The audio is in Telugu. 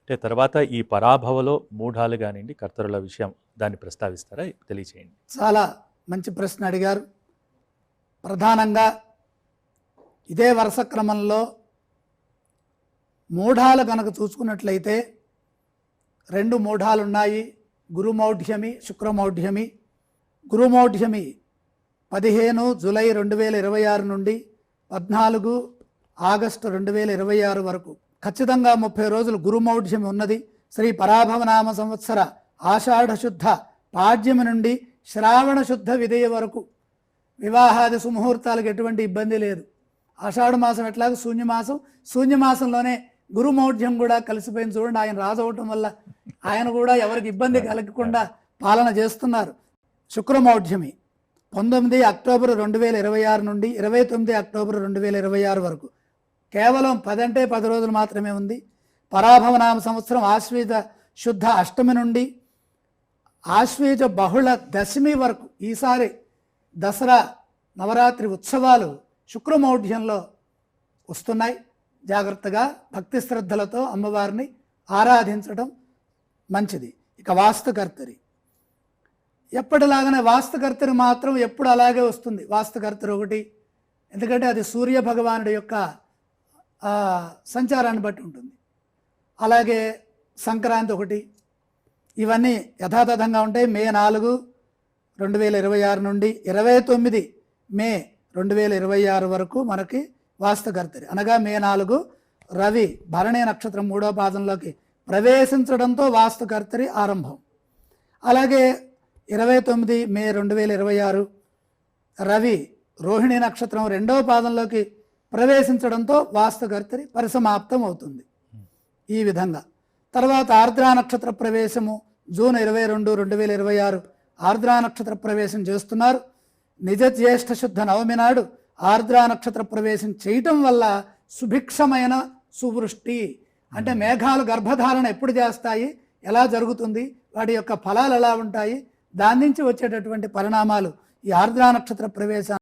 అంటే తర్వాత ఈ పరాభవలో మూఢాలు కానివ్వండి, కర్తరుల విషయం దాన్ని ప్రస్తావిస్తారా? తెలియచేయండి. చాలా మంచి ప్రశ్న అడిగారు. ప్రధానంగా ఇదే వరుస క్రమంలో మూఢాలు కనుక చూసుకున్నట్లయితే 2 మూఢాలు ఉన్నాయి. గురుమౌఢ్యమి, శుక్రమౌఢ్యమి. గురుమౌఢ్యమి 15 జూలై 2026 నుండి 14 ఆగస్టు 2026 వరకు ఖచ్చితంగా 30 రోజులు గురుమౌఢ్యమి ఉన్నది. శ్రీ పరాభవనామ సంవత్సర ఆషాఢ శుద్ధ పాడ్యమి నుండి శ్రావణ శుద్ధ విదయ వరకు వివాహాది సుముహూర్తాలకు ఎటువంటి ఇబ్బంది లేదు. ఆషాఢ మాసం ఎట్లాగో శూన్యమాసం, శూన్యమాసంలోనే గురుమౌఢ్యం కూడా కలిసిపోయింది. చూడండి, ఆయన రాజు అవటం వల్ల ఆయన కూడా ఎవరికి ఇబ్బంది కలగకుండా పాలన చేస్తున్నారు. శుక్రమౌఢ్యమి 19 అక్టోబర్ 2026 నుండి 29 అక్టోబర్ 2026 వరకు కేవలం 10 అంటే 10 రోజులు మాత్రమే ఉంది. పరాభవనామ సంవత్సరం ఆశ్వీజ శుద్ధ అష్టమి నుండి ఆశ్వీజ బహుళ దశమి వరకు ఈసారి దసరా నవరాత్రి ఉత్సవాలు శుక్రమౌఢ్యంలో వస్తున్నాయి. జాగ్రత్తగా భక్తి శ్రద్ధలతో అమ్మవారిని ఆరాధించడం మంచిది. ఇక వాస్తుకర్తరి ఎప్పటిలాగానే వాస్తుకర్తరి మాత్రం ఎప్పుడు అలాగే వస్తుంది. వాస్తుకర్తరి ఒకటి, ఎందుకంటే అది సూర్య భగవానుడి యొక్క సంచారాన్ని బట్టి ఉంటుంది. అలాగే సంక్రాంతి ఒకటి, ఇవన్నీ యథాతథంగా ఉంటాయి. మే 4, 2026 నుండి 29 మే 2026 వరకు మనకి వాస్తుకర్తరి, అనగా మే 4 రవి భరణి నక్షత్రం 3వ పాదంలోకి ప్రవేశించడంతో వాస్తుకర్తరి ఆరంభం. అలాగే 29 మే 2026 రవి రోహిణి నక్షత్రం 2వ పాదంలోకి ప్రవేశించడంతో వాస్తుకర్తరి పరిసమాప్తం అవుతుంది. ఈ విధంగా తర్వాత ఆర్ద్రా నక్షత్ర ప్రవేశము జూన్ 22, 2026 ఆర్ద్రా నక్షత్ర ప్రవేశం చేస్తున్నారు. నిజ జ్యేష్ఠ శుద్ధ నవమి నాడు ఆర్ద్రా నక్షత్ర ప్రవేశం చేయటం వల్ల సుభిక్షమైన సువృష్టి, అంటే మేఘాలు గర్భధారణ ఎప్పుడు చేస్తాయి, ఎలా జరుగుతుంది, వాటి యొక్క ఫలాలు ఎలా ఉంటాయి, దాని నుంచి వచ్చేటటువంటి పరిణామాలు ఈ ఆర్ద్రా నక్షత్ర ప్రవేశం